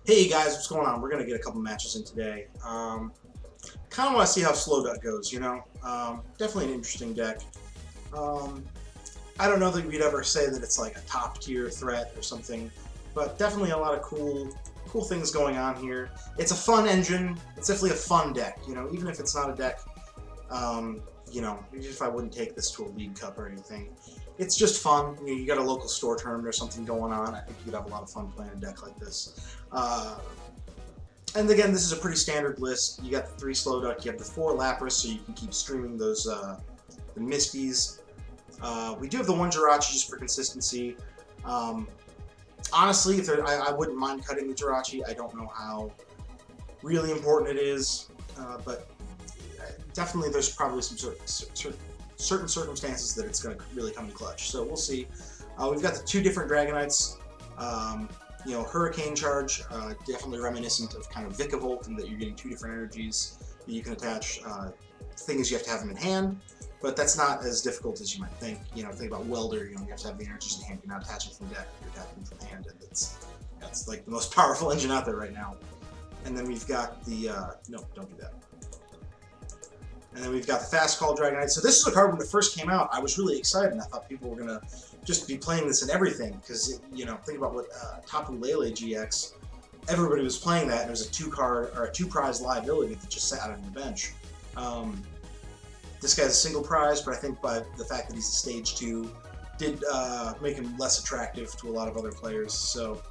Hey guys, what's going on? We're gonna get a couple matches in today. Kind of want to see how SlowDuck goes. Definitely an interesting deck. Um, I don't know that we'd ever say that it's like a top tier threat or something, but definitely a lot of cool things going on here. It's a fun engine. It's definitely a fun deck. Even if it's not a deck. Even if I wouldn't take this to a League Cup or anything, it's just fun. You got a local store tournament or something going on. I think you'd have a lot of fun playing a deck like this. And again, this is a pretty standard list. You got the 3 SlowDuck, you have the 4 Lapras, so you can keep streaming those the Mispies. We do have the 1 Jirachi just for consistency. Honestly, I wouldn't mind cutting the Jirachi. I don't know how really important it is, but definitely there's probably some certain circumstances that it's going to really come in clutch. So we'll see. We've got the 2 different Dragonites. Hurricane Charge, definitely reminiscent of kind of Vikavolt, in that you're getting 2 different energies that you can attach. Thing is, you have to have them in hand, but that's not as difficult as you might think. Think about Welder. You have to have the energies in hand. You're not attaching from deck. You're attaching from hand, and that's like the most powerful engine out there right now. And then we've got the no, don't do that. And then we've got the Fast Call Dragonite. So this is a card when it first came out. I was really excited, and I thought people were gonna just be playing this in everything, because think about what Tapu Lele GX. Everybody was playing that, and it was a 2-card or a 2-prize liability that just sat on your bench. This guy's a single prize, but I think by the fact that he's a stage 2 did make him less attractive to a lot of other players. So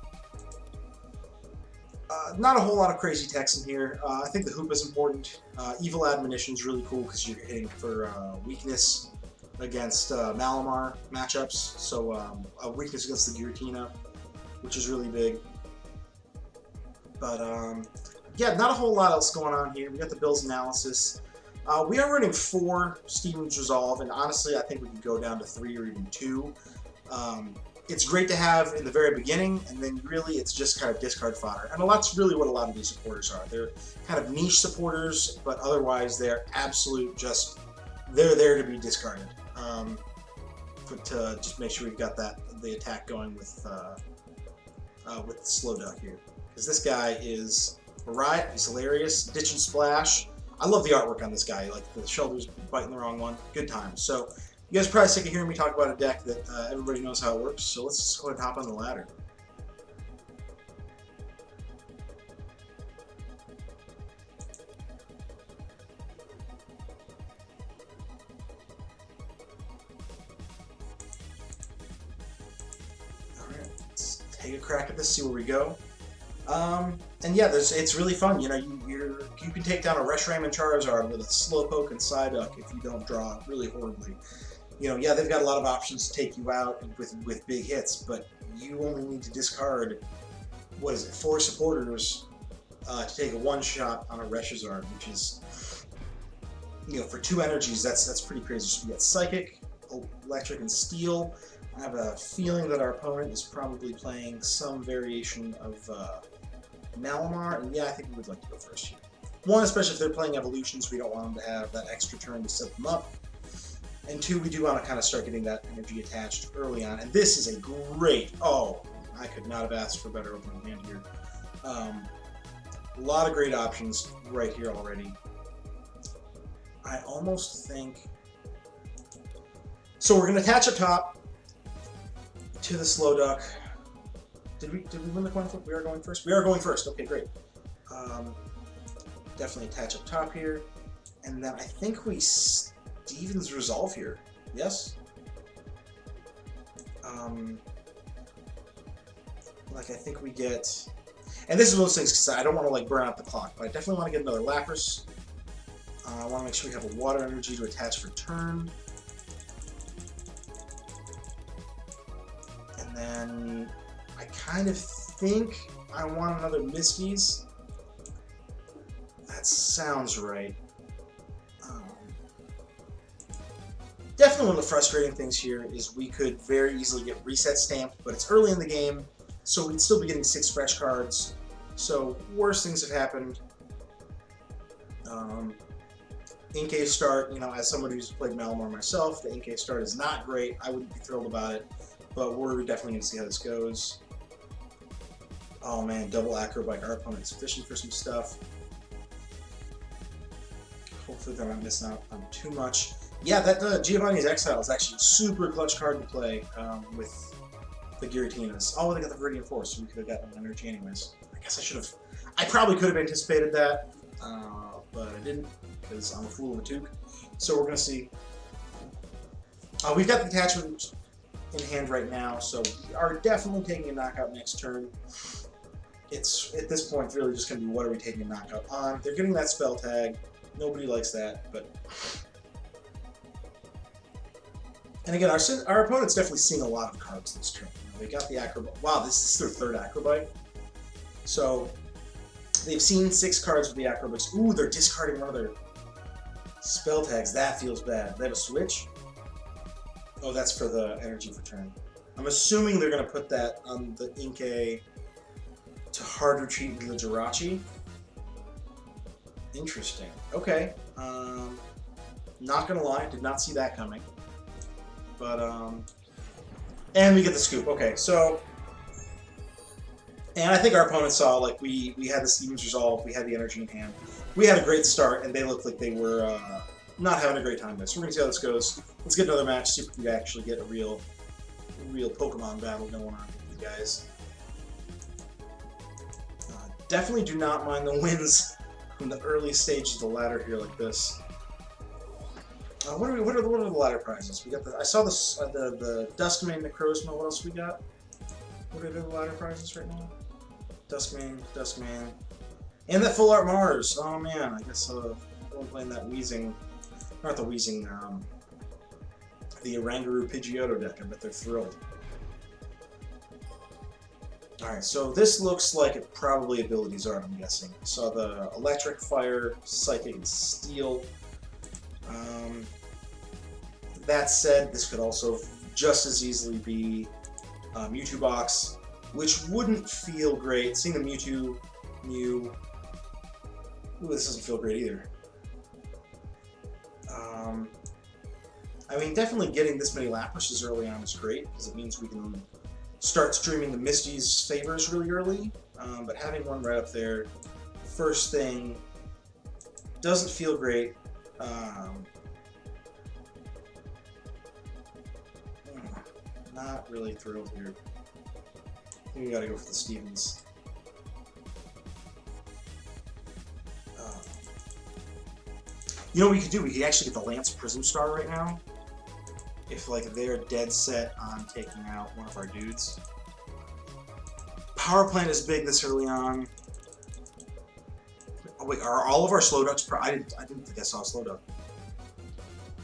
not a whole lot of crazy text in here. I think the Hoop is important. Evil Admonition is really cool because you're hitting for weakness against Malamar matchups. So a weakness against the Giratina, which is really big. But yeah, not a whole lot else going on here. We got the Bills analysis. We are running 4 Steven's Resolve, and honestly, I think we could go down to 3 or even 2. It's great to have in the very beginning, and then really it's just kind of discard fodder. And that's really what a lot of these supporters are. They're kind of niche supporters, but otherwise they're absolute they're there to be discarded. But to just make sure we've got the attack going with SlowDuck here. Because this guy is a riot, he's hilarious, Ditch and Splash. I love the artwork on this guy, like the shoulder's biting the wrong one. Good times. So you guys are probably sick of hearing me talk about a deck that everybody knows how it works, so let's just go ahead and hop on the ladder. Alright, let's take a crack at this, see where we go. And yeah, it's really fun. You can take down a Reshiram and Charizard with a Slowpoke and Psyduck if you don't draw really horribly. Yeah, they've got a lot of options to take you out with big hits, but you only need to discard, 4 supporters to take a 1-shot on a Reshizard, which is, for 2 energies, that's pretty crazy. So we got Psychic, Electric, and Steel. I have a feeling that our opponent is probably playing some variation of Malamar, and yeah, I think we would like to go first here. 1, especially if they're playing Evolutions, we don't want them to have that extra turn to set them up. And 2, we do want to kind of start getting that energy attached early on. And this is a great... Oh, I could not have asked for a better opening hand here. A lot of great options right here already. I almost think... So we're going to attach up top to the SlowDuck. Did we win the coin flip? We are going first? We are going first. Okay, great. Definitely attach up top here. And then I think we... Steven's Resolve here. Yes? I think we get... And this is one of those things, because I don't want to burn out the clock, but I definitely want to get another Lapras. I want to make sure we have a Water Energy to attach for turn. And then I kind of think I want another Mispies. That sounds right. Definitely one of the frustrating things here is we could very easily get reset stamped, but it's early in the game, so we'd still be getting 6 fresh cards. So worse things have happened. Inkay start, as somebody who's played Malamar myself, the Inkay start is not great. I wouldn't be thrilled about it. but we're definitely going to see how this goes. Oh man, double Acrobite. Our opponent's fishing for some stuff. Hopefully they're not missing out on too much. Yeah, that Giovanni's Exile is actually a super clutch card to play with the Giratinas. Oh, they got the Viridian Force, so we could have gotten an energy anyways. I guess I should have... I probably could have anticipated that, but I didn't, because I'm a fool of a toque. So we're going to see. We've got the attachment in hand right now, so we are definitely taking a knockout next turn. It's, at this point, really just going to be what are we taking a knockout on. They're getting that spell tag. Nobody likes that, but... And again, our opponent's definitely seeing a lot of cards this turn. You know, they got the Acrobite. Wow, this is their third Acrobite. So, they've seen 6 cards with the Acrobites. Ooh, they're discarding one of their spell tags. That feels bad. They have a switch? Oh, that's for the energy for turn. I'm assuming they're going to put that on the Inkay to hard retreat into the Jirachi. Interesting. Okay. Not gonna lie, did not see that coming. But, and we get the scoop. Okay, so... And I think our opponent saw, like, we had the Stevens resolve, we had the energy in hand. We had a great start, and they looked like they were not having a great time there. So we're going to see how this goes. Let's get another match, see if we can actually get a real Pokemon battle going on with you guys. Definitely do not mind the wins from the early stages of the ladder here like this. What are the ladder prizes? We got the... I saw the Duskmane, Necrozma. What else we got? What are the ladder prizes right now? Duskmane, and that Full Art Mars. Oh man, I guess I'm playing that Weezing, not the Weezing, the Oranguru Pidgeotto deck. I bet they're thrilled. All right, so this looks like it probably abilities art. I'm guessing. Saw the Electric, Fire, Psychic, and Steel. That said, this could also just as easily be Mewtwo box, which wouldn't feel great. Seeing the Mew. Ooh, this doesn't feel great either. I mean, definitely getting this many Lapishes early on is great, because it means we can start streaming the Misty's favors really early. But having one right up there, first thing, doesn't feel great. Not really thrilled here. I think we gotta go for the Stevens. You know what we could do? We could actually get the Lance Prism Star right now. If like they're dead set on taking out one of our dudes. Power Plant is big this early on. Oh wait, are all of our SlowDucks I didn't think I saw a SlowDuck.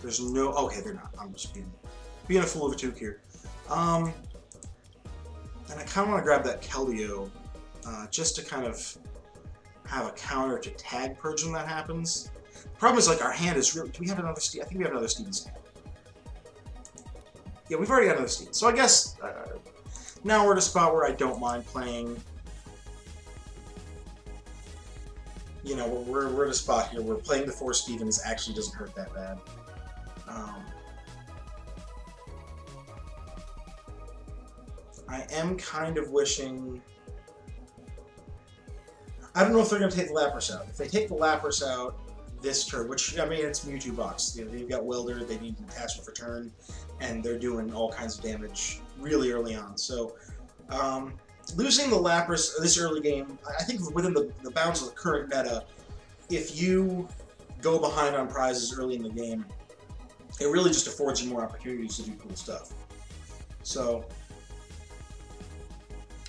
There's no... Okay, they're not. I'm just being a fool of a toque here. And I kind of want to grab that Keldeo just to kind of have a counter to Tag Purge when that happens. The problem is, like, our hand is really... Do we have another Stevens? I think we have another Stevens hand. Yeah, we've already got another Stevens. So I guess now we're at a spot where I don't mind playing... You know, we're at a spot here where playing the 4 Stevens actually doesn't hurt that bad. I am kind of wishing... I don't know if they're going to take the Lapras out. If they take the Lapras out this turn, which, I mean, it's Mewtwo box. You know, they've got Welder, they need an attachment for turn, and they're doing all kinds of damage really early on. So, losing the Lapras this early game, I think within the bounds of the current meta, if you go behind on prizes early in the game, it really just affords you more opportunities to do cool stuff. So...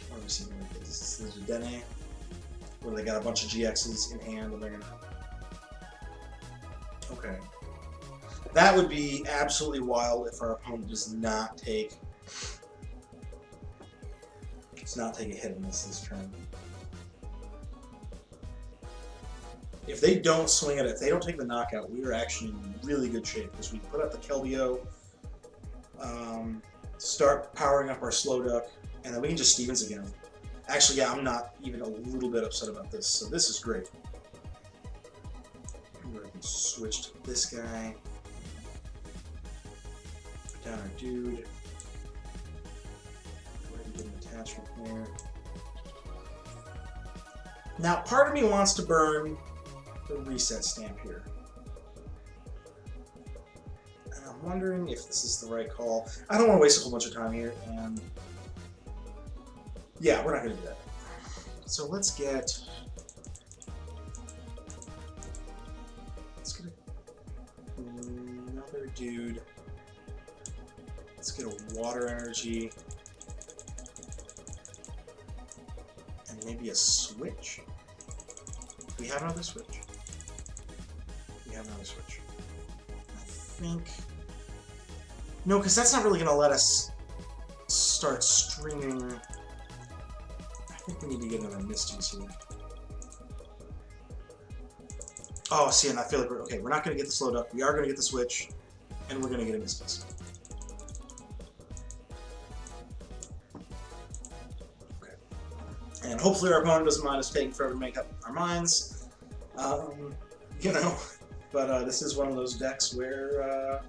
What are we seeing like this? This is Dene, where they got a bunch of GXs in hand and they're gonna... Okay. That would be absolutely wild if our opponent does not take a hit in this turn. If they don't swing at it, if they don't take the knockout, we are actually in really good shape because we can put out the Keldeo, start powering up our SlowDuck, and then we can just Stevens again. Actually, yeah, I'm not even a little bit upset about this, so this is great. I'm going to switch to this guy. Put down our dude. attachment here. Now, part of me wants to burn the reset stamp here. And I'm wondering if this is the right call. I don't want to waste a whole bunch of time here, and yeah, we're not going to do that. So let's get another dude. Let's get a water energy. And maybe a switch? Do we have another switch? We have another switch. I think... No, because that's not really going to let us start streaming. I think we need to get another Misty's here. Oh, see, and I feel like we're... Okay, we're not going to get the SlowDuck. We are going to get the switch. And we're going to get a Misty's. Okay. And hopefully our opponent doesn't mind us taking forever to make up our minds. You know, but this is one of those decks where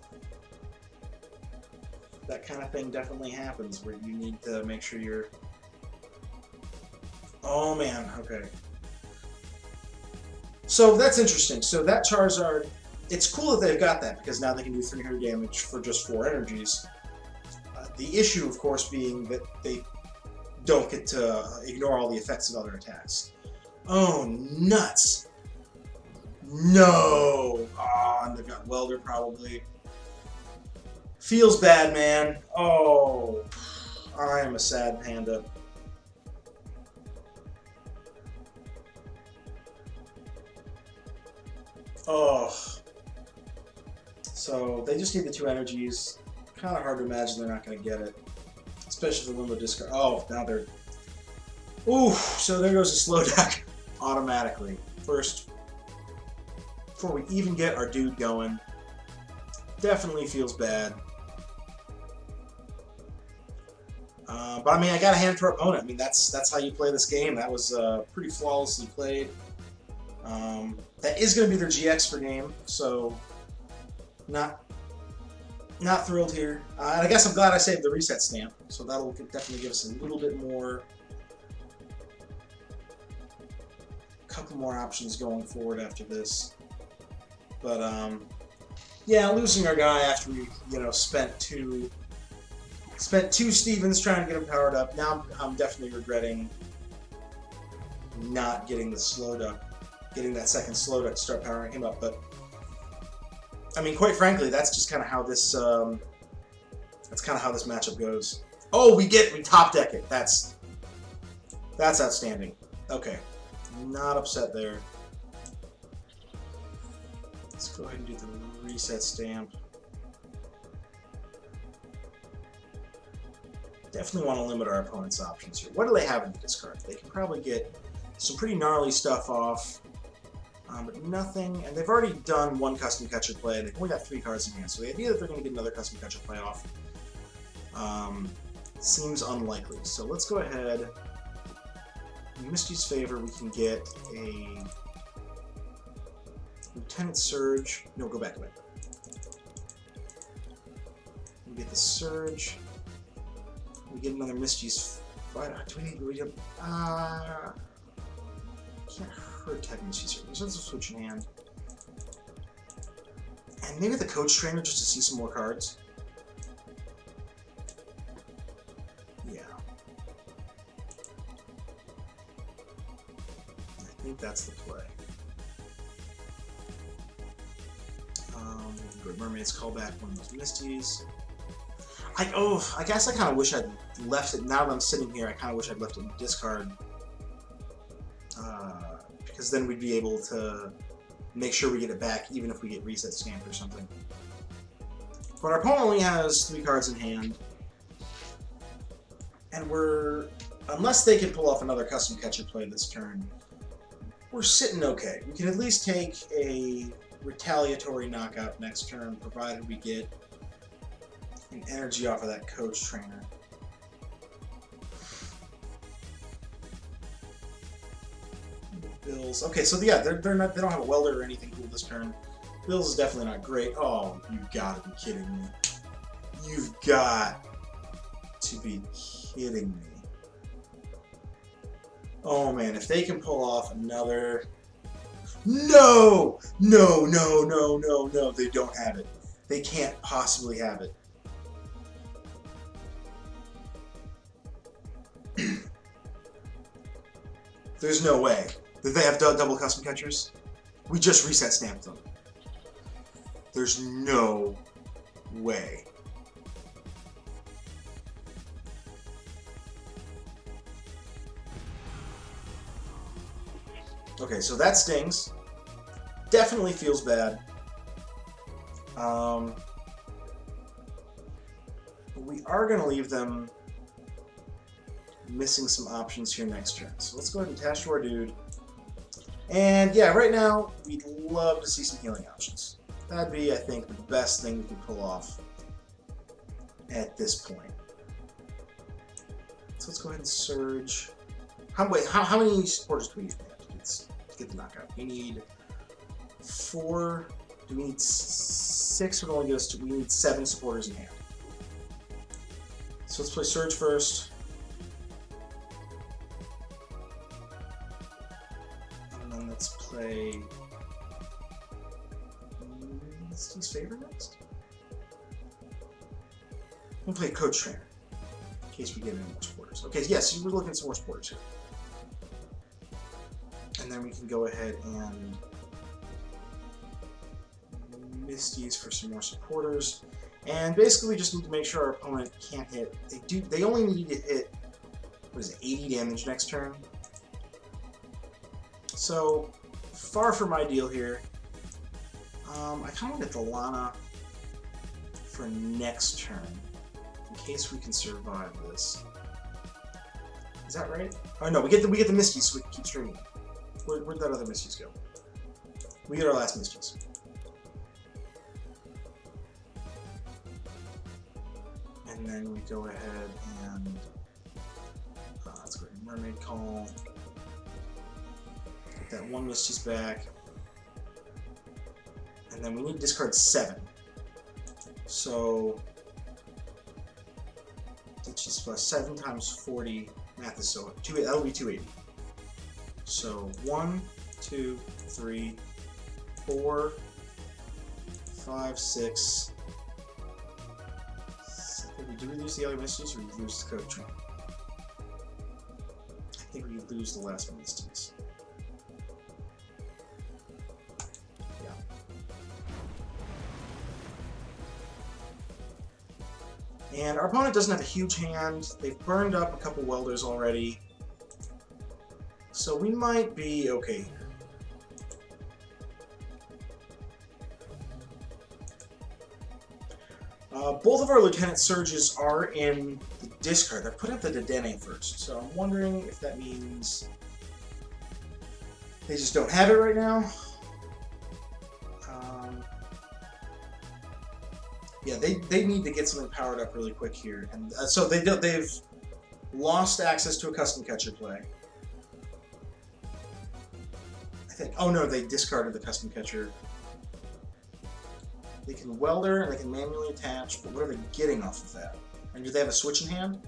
that kind of thing definitely happens, where you need to make sure you're... Oh man, okay. So that's interesting. So that Charizard, it's cool that they've got that, because now they can do 300 damage for just 4 energies. The issue, of course, being that they don't get to ignore all the effects of other attacks. Oh, nuts! No! Ah, and they've got Welder, probably. Feels bad, man. Oh, I am a sad panda. Oh. So, they just need the 2 energies. Kind of hard to imagine they're not going to get it. Especially the limbo discard. Oh, now they're... Ooh, so there goes the SlowDuck automatically. First, before we even get our dude going. Definitely feels bad. But I mean, I got to hand it to our opponent. I mean, that's how you play this game. That was pretty flawlessly played. That is going to be their GX for game, so not thrilled here. And I guess I'm glad I saved the reset stamp, so that'll definitely give us a little bit more, a couple more options going forward after this. But yeah, losing our guy after we, you know, spent two Stevens trying to get him powered up. Now I'm definitely regretting not getting the SlowDuck, getting that second SlowDuck to start powering him up. But I mean, quite frankly, that's just kind of how this matchup goes. Oh, we top deck it. That's outstanding. Okay, not upset there. Let's go ahead and do the reset stamp. Definitely want to limit our opponent's options here. What do they have in the discard? They can probably get some pretty gnarly stuff off, but nothing. And they've already done 1 custom catcher play. They've only got 3 cards in hand, so the idea that they're going to get another custom catcher play off seems unlikely. So let's go ahead. In Misty's favor, we can get a Lieutenant Surge. No, go back. We get the Surge. We get another Misty's. Do we can't hurt Tech Misty's here. There's also a switch in hand. And maybe the Coach Trainer just to see some more cards. Yeah. I think that's the play. Good Mermaid's call back one of those Misties. I guess I kind of wish I'd left it. Now that I'm sitting here, I kind of wish I'd left it in discard. Because then we'd be able to make sure we get it back, even if we get reset stamped or something. But our opponent only has 3 cards in hand. And unless they can pull off another custom catcher play this turn, we're sitting okay. We can at least take a retaliatory knockout next turn, provided we get an energy off of that Coach Trainer. Bills. Okay, so yeah, they don't have a Welder or anything cool this turn. Bills is definitely not great. Oh, you've got to be kidding me. You've got to be kidding me. Oh man, if they can pull off another... No! No, no, no, no, no. They don't have it. They can't possibly have it. There's no way. Did they have double custom catchers? We just reset stamped them. There's no way. Okay, so that stings. Definitely feels bad. We are going to leave them missing some options here next turn. So let's go ahead and attach to our dude. And yeah, right now, we'd love to see some healing options. That'd be, I think, the best thing we could pull off at this point. So let's go ahead and surge. How many supporters do we need to get the knockout? We need 4. Do we need 6? It only goes to. We need 7 supporters in hand. So let's play Surge first. And then let's play Misty's Favor next. We'll play Coach Trainer in case we get any more supporters. Okay, yes, we're looking at some more supporters here. And then we can go ahead and Misty's for some more supporters. And basically we just need to make sure our opponent can't hit. They only need to hit, what is it, 80 damage next turn. So far from ideal here. I kind of get the Lana for next turn in case we can survive this. Is that right? Oh no, we get the Misties so we can keep streaming. Where'd that other Misties go? We get our last Misties. And then we go ahead and let's go ahead and Mermaid Call. Get that one Misty's back. And then we need to discard 7. So which is plus 7 times 40. Math is so that'll be 280. So 1, 2, 3, 4, 5, 6. Do we lose the other Misties or do we lose the Code Train? I think we lose the last Misties. Yeah. And our opponent doesn't have a huge hand. They've burned up a couple welders already. So we might be okay here. Both of our Lieutenant Surges are in the discard. I put up the Dedenne first, so I'm wondering if that means they just don't have it right now. Yeah, they need to get something powered up really quick here, and so they've lost access to a custom catcher play. I think. Oh no, they discarded the custom catcher. They can welder and they can manually attach, but what are they getting off of that? And do they have a switch in hand?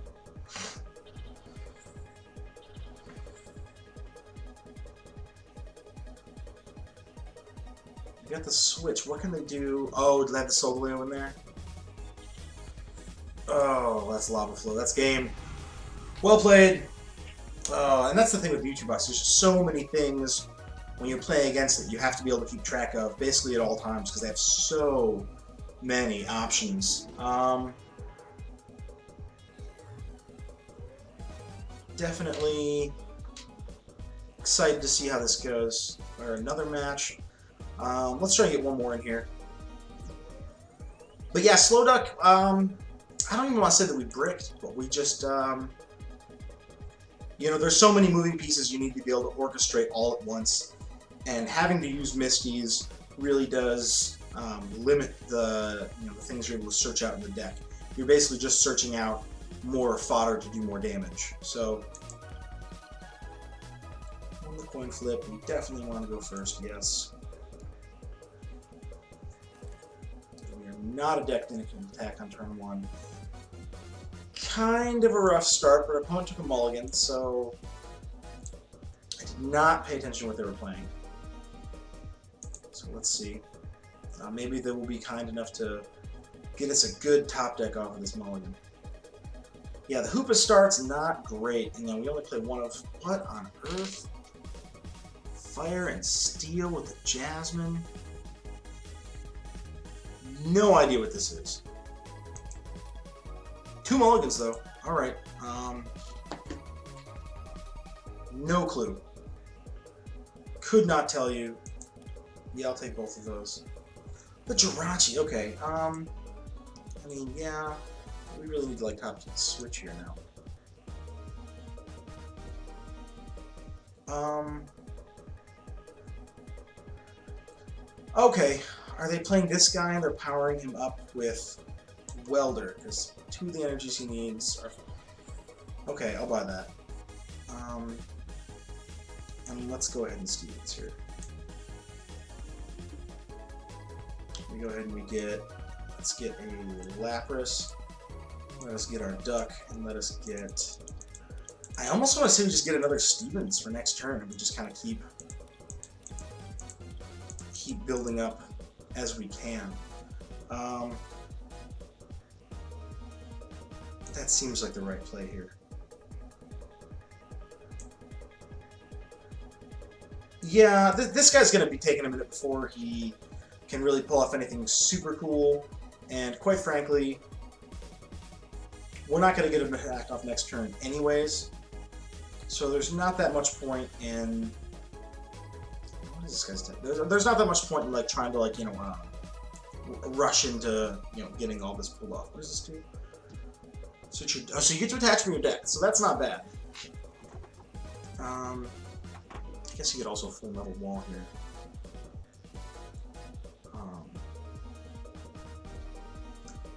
They got the switch. What can they do? Oh, do they have the Solgaleo in there? Oh, that's Lava Flow. That's game. Well played. And that's the thing with YouTube Box. There's just so many things when you're playing against it, you have to be able to keep track of basically at all times because they have so many options. Definitely excited to see how this goes. Or another match. Let's try and get one more in here. But yeah, SlowDuck, I don't even want to say that we bricked, but we just, you know, there's so many moving pieces you need to be able to orchestrate all at once. And having to use Misties really does limit the the things you're able to search out in the deck. You're basically just searching out more fodder to do more damage. So on the coin flip, we definitely want to go first. Yes. We are not a deck that can attack on turn 1. Kind of a rough start, but our opponent took a mulligan, so not pay attention to what they were playing. So let's see. Maybe they will be kind enough to get us a good top deck off of this mulligan. Yeah, the Hoopa start's not great, and then we only play one of... What on earth? Fire and Steel with the Jasmine? No idea what this is. 2 mulligans, though. Alright. No clue. Could not tell you. Yeah, I'll take both of those. The Jirachi, okay. I mean, yeah. We really need to, like, top switch here now. Okay. Are they playing this guy and they're powering him up with Welder? Because 2 of the energies he needs are... Okay, I'll buy that. And let's go ahead and Stevens here. We go ahead and we get... Let's get a Lapras. Let us get our Duck, and let us get... I almost want to say we just get another Stevens for next turn, and we just kind of keep building up as we can. That seems like the right play here. Yeah, this guy's going to be taking a minute before he can really pull off anything super cool, and quite frankly, we're not going to get him to act off next turn anyways, so there's not that much point in... What is this guy's deck? There's not that much point in, like, trying to, like, you know, rush into, you know, getting all this pulled off. What does this do? So you get to attach from your deck, so that's not bad. I guess you could also Full Metal Wall here.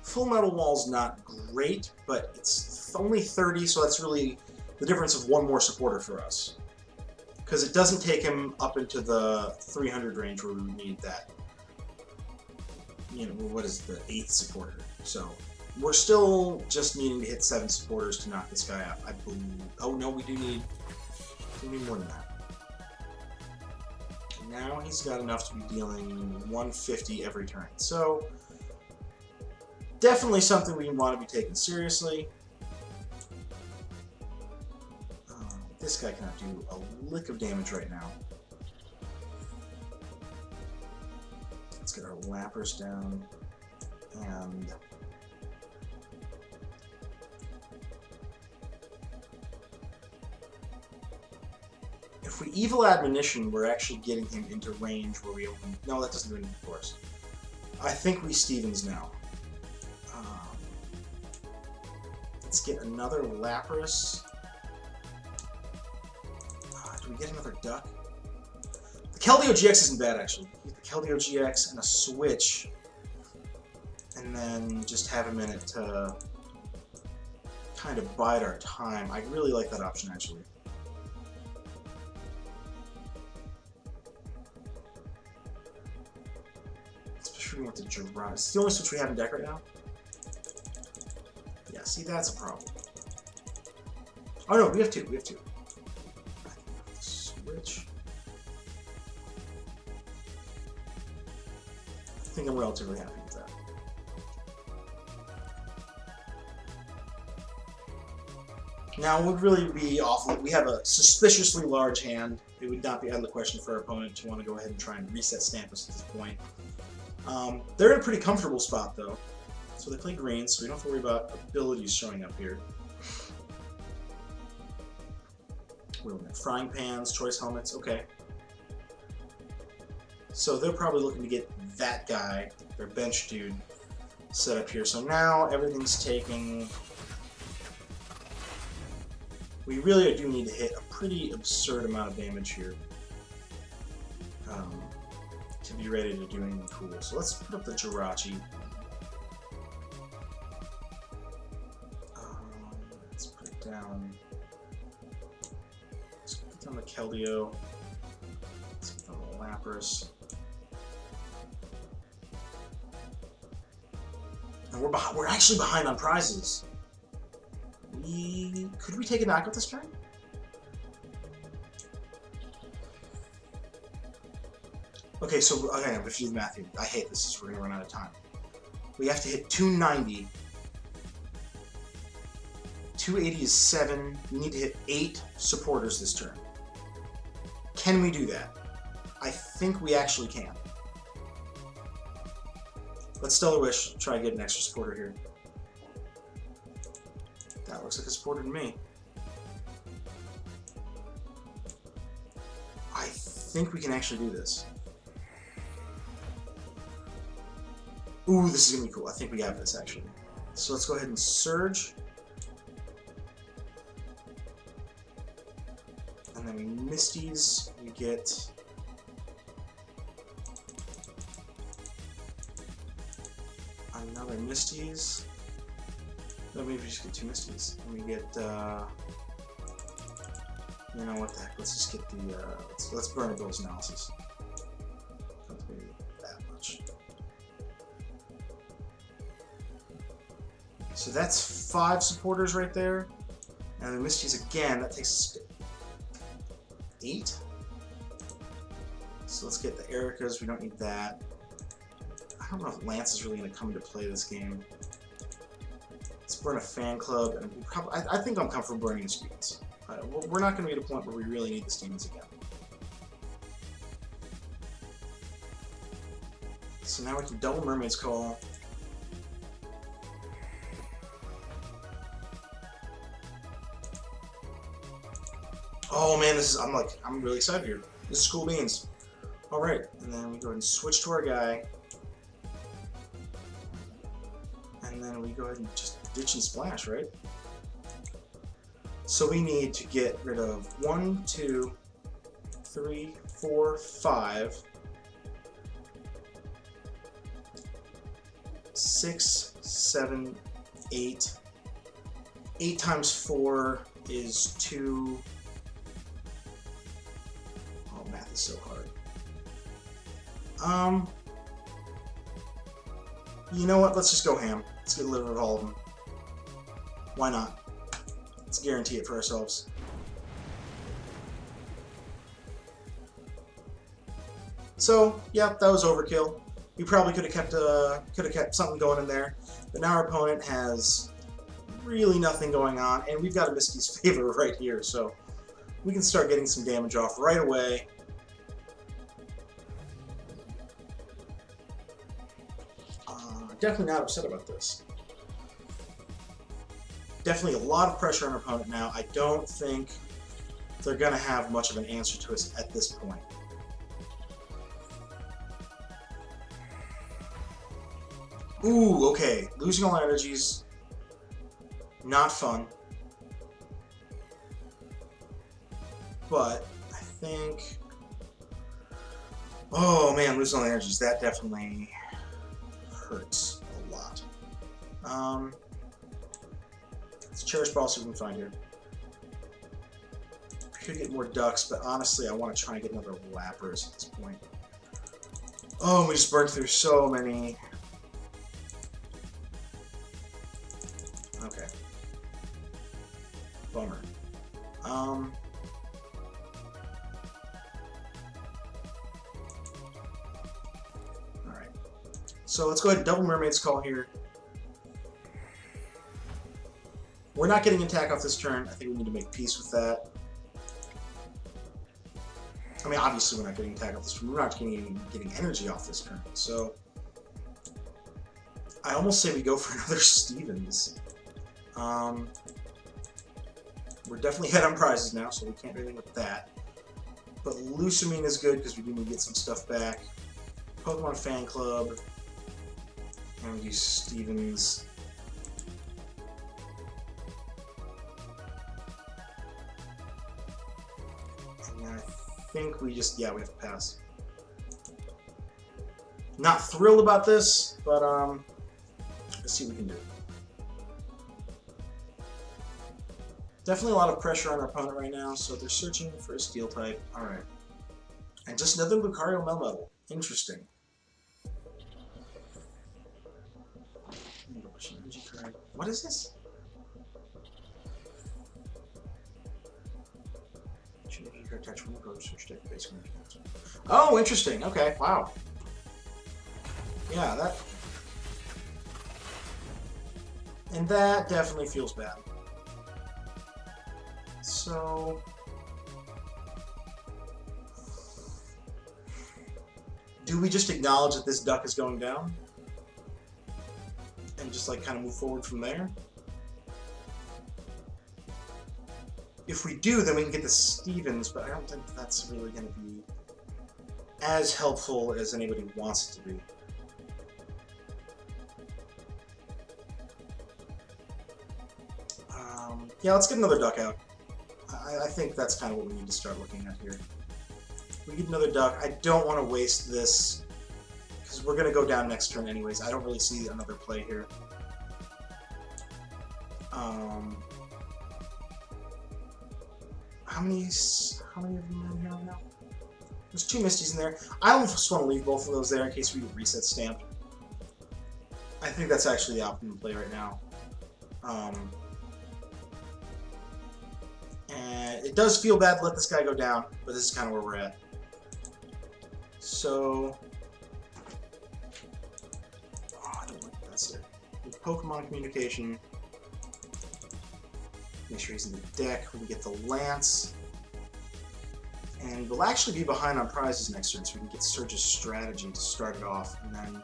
Full Metal Wall's not great, but it's only 30, so that's really the difference of 1 more supporter for us. Because it doesn't take him up into the 300 range where we need that. You know, what is the 8th supporter? So we're still just needing to hit 7 supporters to knock this guy out, I believe. Oh no, we need more than that. Now he's got enough to be dealing 150 every turn. So definitely something we want to be taken seriously. This guy cannot do a lick of damage right now. Let's get our Lapras down, and if we Evil Admonition, we're actually getting him into range where we open... No, that doesn't do anything for us. I think we Stevens now. Let's get another Lapras. Do we get another Duck? The Keldeo GX isn't bad, actually. Get the Keldeo GX and a Switch, and then just have a minute to kind of bide our time. I really like that option, actually. Especially with the Jirachi. It's the only Switch we have in deck right now. Yeah, see, that's a problem. Oh no, we have 2. We have 2. Switch. I think I'm relatively happy with that. Now, it would really be awful. We have a suspiciously large hand. It would not be out of the question for our opponent to want to go ahead and try and reset Stampus at this point. They're in a pretty comfortable spot, though. So they play green, so we don't have to worry about abilities showing up here. We're looking at Frying Pans, Choice Helmets, okay. So they're probably looking to get that guy, their bench dude, set up here. So now everything's taking... We really do need to hit a pretty absurd amount of damage here to be ready to do anything cool. So let's put up the Jirachi. Let's put it down. Let's put down the Keldeo. Let's put down the Lapras. And we're actually behind on prizes. Could we take a knockout this turn? Okay, so okay, I'm confused, Matthew. I hate this. We're gonna run out of time. We have to hit 290. 280 is 7. We need to hit 8 supporters this turn. Can we do that? I think we actually can. Let's Stellar Wish. Try to get an extra supporter here. That looks like a supporter to me. I think we can actually do this. Ooh, this is going to be cool. I think we have this, actually. So let's go ahead and Surge. And then we Misties. We get... another Misties. No, maybe we just get 2 Misties. And we get, you know what the heck, let's just get the, let's burn a Bill's Analysis. Not maybe that much. So that's 5 supporters right there. And the Misties again, that takes us to 8. So let's get the Ericas, we don't need that. I don't know if Lance is really going to come into play this game. Let's burn a Fan Club, and we probably, I think I'm comfortable burning the Stevens. We're not going to be at a point where we really need the Stevens again. So now we can double Mermaid's Call. Oh man, this is, I'm really excited here. This is cool beans. Alright, and then we go ahead and switch to our guy. And then we go ahead and just ditch and splash, right? So we need to get rid of 1, 2, 3, 4, 5, 6, 7, 8. 8 times 4 is 2. Oh, math is so hard. You know what? Let's just go ham. Let's get rid of all of them. Why not? Let's guarantee it for ourselves. So, yeah, that was overkill. We probably could have kept something going in there, but now our opponent has really nothing going on, and we've got a Misty's Favor right here, so we can start getting some damage off right away. Definitely not upset about this. Definitely a lot of pressure on our opponent now. I don't think they're going to have much of an answer to us at this point. Ooh, okay. Losing all energies. Not fun. But I think... Oh man, losing all energies. That definitely hurts a lot. Let's Cherish Ball, see what we can find here. Could get more ducks, but honestly, I want to try and get another Lapras at this point. Oh, we just burned through so many. Okay. Bummer. Alright. So let's go ahead and double Mermaid's Call here. We're not getting attack off this turn. I think we need to make peace with that. I mean, obviously we're not getting attack off this turn. We're not getting energy off this turn. So I almost say we go for another Stevens. We're definitely head on prizes now, so we can't do anything with that. But Lucamine is good because we do need to get some stuff back. Pokemon Fan Club. And we use Stevens. And I think we just, yeah, we have to pass. Not thrilled about this, but let's see what we can do. Definitely a lot of pressure on our opponent right now, so they're searching for a Steel type. Alright. And just another Lucario Melmetal. Interesting. What is this? Attach one approach, switch deck basic. Oh, interesting. Okay, wow. Yeah, that definitely feels bad. So do we just acknowledge that this duck is going down and just like kind of move forward from there? If we do, then we can get the Stevens, but I don't think that's really going to be as helpful as anybody wants it to be. Yeah, let's get another duck out. I think that's kind of what we need to start looking at here. We get another duck. I don't want to waste this because we're going to go down next turn anyways. I don't really see another play here. How many of them are in here right now? There's 2 Misties in there. I almost want to leave both of those there in case we get reset stamped. I think that's actually the optimum play right now. And it does feel bad to let this guy go down, but this is kind of where we're at. So, I don't like that's it. With Pokemon communication, make sure he's in the deck. We can get the Lance, and we'll actually be behind on prizes next turn, so we can get Surge's strategy to start it off, and then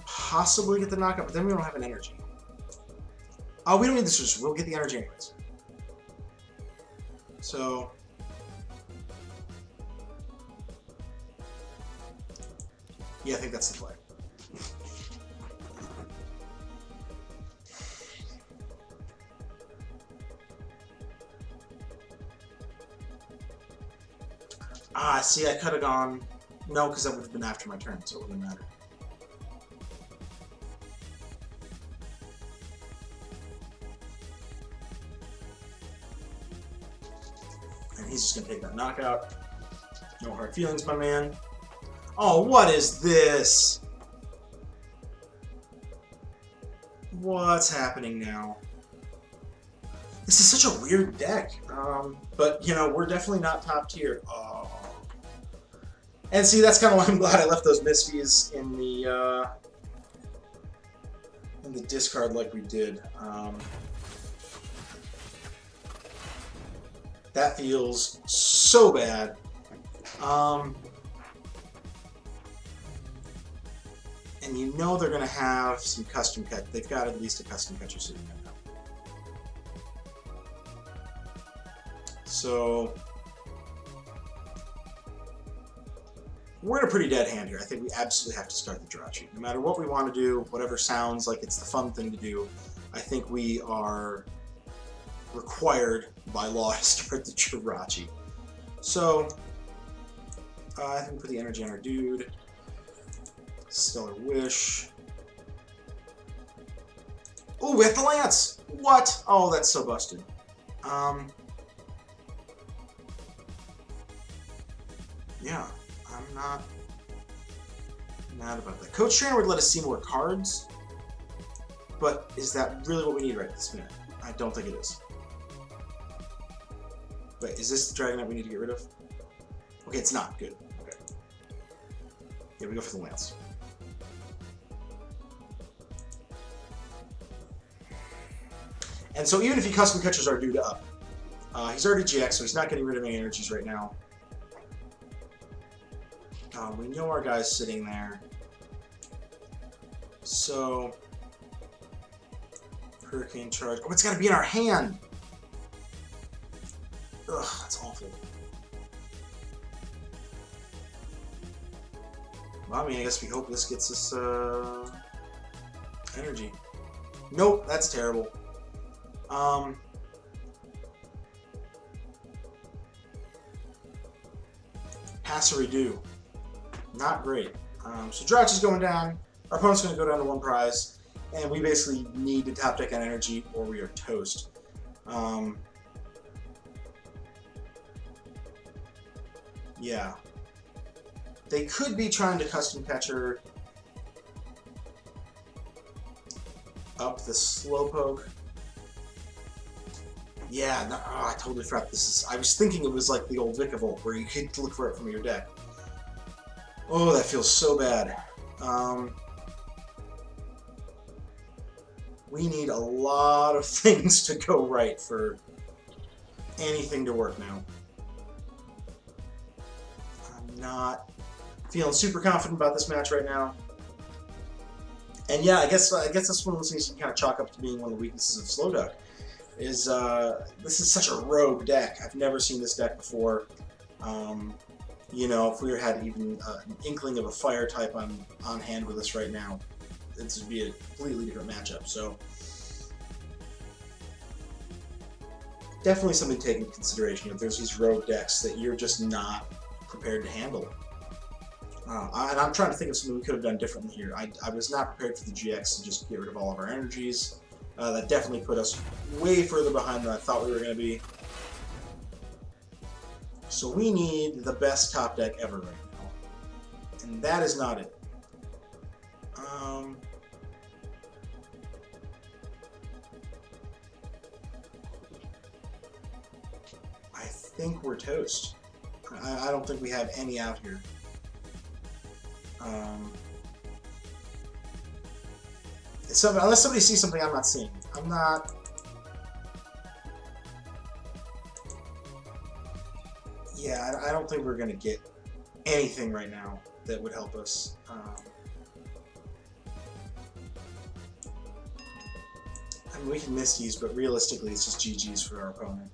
possibly get the knockout. But then we don't have an energy. Oh, we don't need the Surge. We'll get the energy anyways. So, yeah, I think that's the play. Ah, see, I could have gone... No, because that would have been after my turn, so it wouldn't matter. And he's just going to take that knockout. No hard feelings, my man. Oh, what is this? What's happening now? This is such a weird deck. But, you know, we're definitely not top tier. Oh. And see, that's kind of why I'm glad I left those Misfeas in the discard like we did. That feels so bad. And you know they're going to have some custom catch. They've got at least a custom catcher sitting there now. So we're in a pretty dead hand here. I think we absolutely have to start the Jirachi. No matter what we want to do, whatever sounds like it's the fun thing to do, I think we are required by law to start the Jirachi. So I think we put the energy on our dude. Stellar Wish. Oh, we have the Lance! What? Oh, that's so busted. Yeah, I'm not mad about that. Coach Trainer would let us see more cards, but is that really what we need right this minute? I don't think it is. Wait, is this the Dragonite we need to get rid of? Okay, it's not. Good. Okay. Yeah, we go for the Lance. And so even if he custom catches our dude up, he's already GX, so he's not getting rid of any energies right now. We know our guy's sitting there. So, Hurricane Charge. Oh, it's got to be in our hand! Ugh, that's awful. Well, I mean, I guess we hope this gets us energy. Nope, that's terrible. Pass or redo. Not great. So Jirachi's going down. Our opponent's going to go down to 1 prize. And we basically need to top deck on energy or we are toast. Yeah. They could be trying to custom catcher up the Slowpoke. Yeah, no, oh, I totally forgot this is. I was thinking it was like the old Vikavolt where you could look for it from your deck. Oh, that feels so bad. We need a lot of things to go right for anything to work now. I'm not feeling super confident about this match right now. And yeah, I guess that's one of those things you can kind of chalk up to being one of the weaknesses of SlowDuck. Is this is such a rogue deck. I've never seen this deck before. You know, if we had even an inkling of a fire type on hand with us right now, this would be a completely different matchup. So definitely something to take into consideration. If there's these rogue decks that you're just not prepared to handle. And I'm trying to think of something we could have done differently here. I was not prepared for the GX to just get rid of all of our energies. That definitely put us way further behind than I thought we were going to be. So we need the best top deck ever right now. And that is not it. I think we're toast. I don't think we have any out here. Unless somebody sees something I'm not seeing. I'm not... Yeah, I don't think we're going to get anything right now that would help us. I mean, we can miss these, but realistically it's just GG's for our opponent.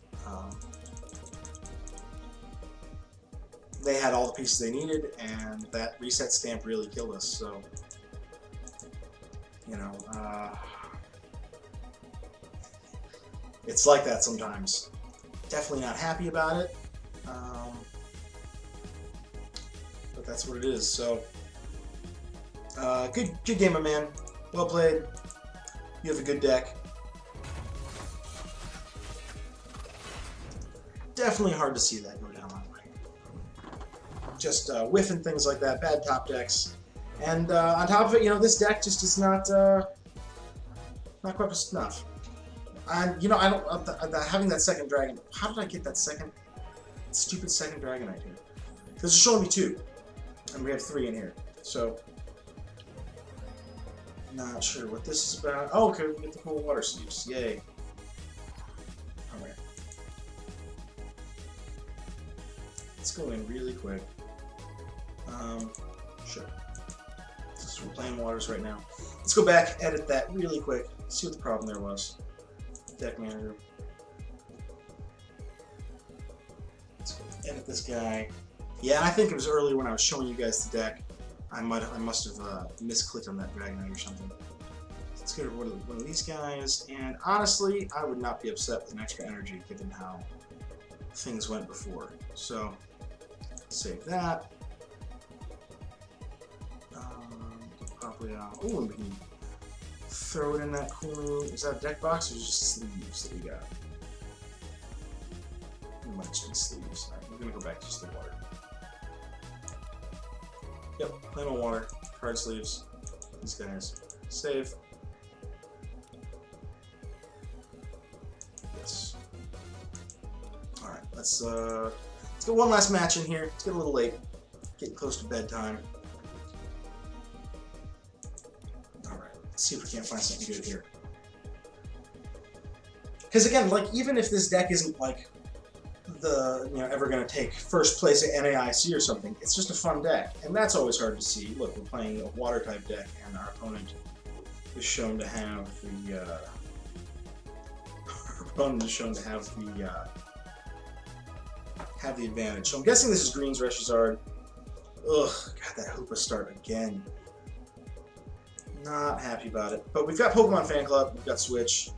They had all the pieces they needed, and that reset stamp really killed us, so... You know, it's like that sometimes. Definitely not happy about it, but that's what it is. So, good game, my man. Well played. You have a good deck. Definitely hard to see that go down that way. Just whiffing things like that, bad top decks. And on top of it, you know, this deck just is not quite enough. And you know, I don't having that second dragon. How did I get that stupid second Dragonite here? Because it's showing me 2, and we have 3 in here. So not sure what this is about. Oh, okay, we get the cool water sleeves. Yay! All right, let's go in really quick. Sure. We're playing waters right now. Let's go back, edit that really quick, see what the problem there was. Deck manager. Let's go edit this guy. Yeah, I think it was early when I was showing you guys the deck. I must have misclicked on that Dragonite or something. Let's get rid of one of these guys. And honestly, I would not be upset with an extra energy given how things went before. So save that. Oh, and we can throw it in that cool... Is that a deck box or just sleeves that we got? We might just be sleeves. Alright, we're gonna go back to just the water. Yep, plain old water, card sleeves, these guys. Save. Yes. Alright, let's get one last match in here. It's getting a little late. Getting close to bedtime. See if we can't find something good here. Because again, like, even if this deck isn't like ever going to take first place at NAIC or something, it's just a fun deck, and that's always hard to see. Look, we're playing a water type deck, and our opponent is shown to have the have the advantage. So I'm guessing this is Green's Reshizard. Ugh, God, that Hoopa start again. Not happy about it. But we've got Pokemon Fan Club, we've got Switch.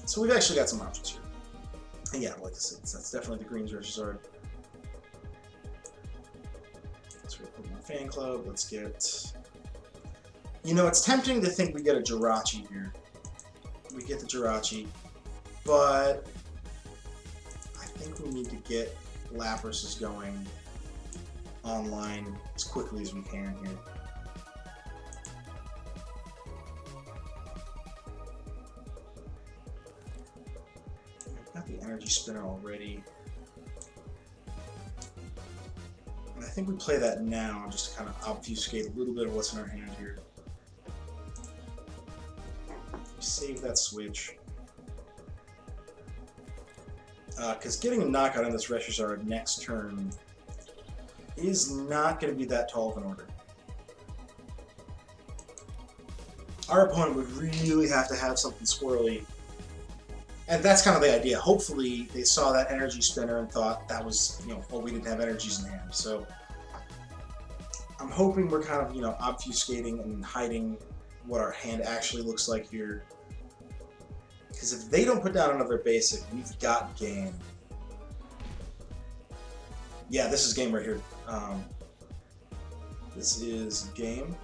So we've actually got some options here. And yeah, like I said, that's definitely the Green's Reshizard. Let's go Pokemon Fan Club, let's get... You know, it's tempting to think we get a Jirachi here. We get the Jirachi, but I think we need to get Lapras's going online as quickly as we can here. got the energy spinner already. And I think we play that now just to kind of obfuscate a little bit of what's in our hand here. Save that switch. Because getting a knockout on this Reshizard next turn is not going to be that tall of an order. Our opponent would really have to have something squirrely. And that's kind of the idea. Hopefully they saw that energy spinner and thought that was, you know, well, we didn't have energies in hand. So I'm hoping we're kind of, you know, obfuscating and hiding what our hand actually looks like here. Because if they don't put down another basic, we've got game. Yeah, this is game right here. This is game.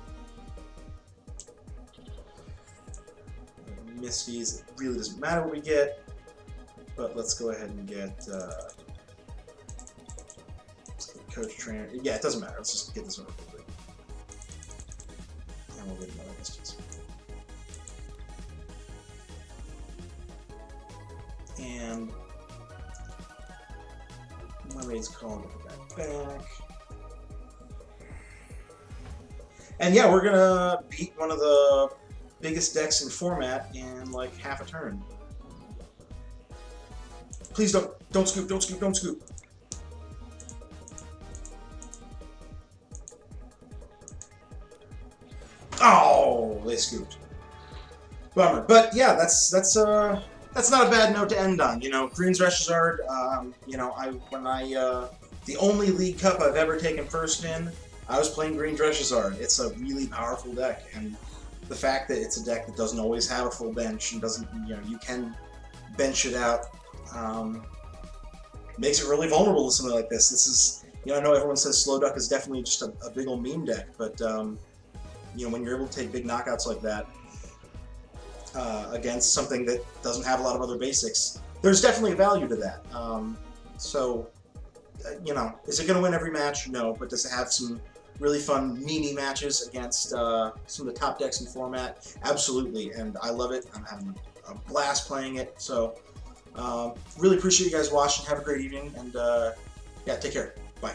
Misty's, it really doesn't matter what we get, but let's go ahead and get coach trainer. Yeah, it doesn't matter. Let's just get this over quickly. And we'll get another Misty's. And my raid's called, get that back. And yeah, we're gonna beat one of the biggest decks in format in like half a turn. Please don't scoop, don't scoop, don't scoop. Oh, they scooped. Bummer. But yeah, that's not a bad note to end on. You know, Green's Reshizard, you know, the only League Cup I've ever taken first in, I was playing Green Reshizard. It's a really powerful deck, and the fact that it's a deck that doesn't always have a full bench and doesn't, you know, you can bench it out, makes it really vulnerable to something like this. This is, you know, I know everyone says SlowDuck is definitely just a big old meme deck, but, you know, when you're able to take big knockouts like that against something that doesn't have a lot of other basics, there's definitely a value to that. So, you know, is it going to win every match? No, but does it have some really fun mini matches against some of the top decks in format? Absolutely, and I love it. I'm having a blast playing it. So, really appreciate you guys watching. Have a great evening, and yeah, take care. Bye.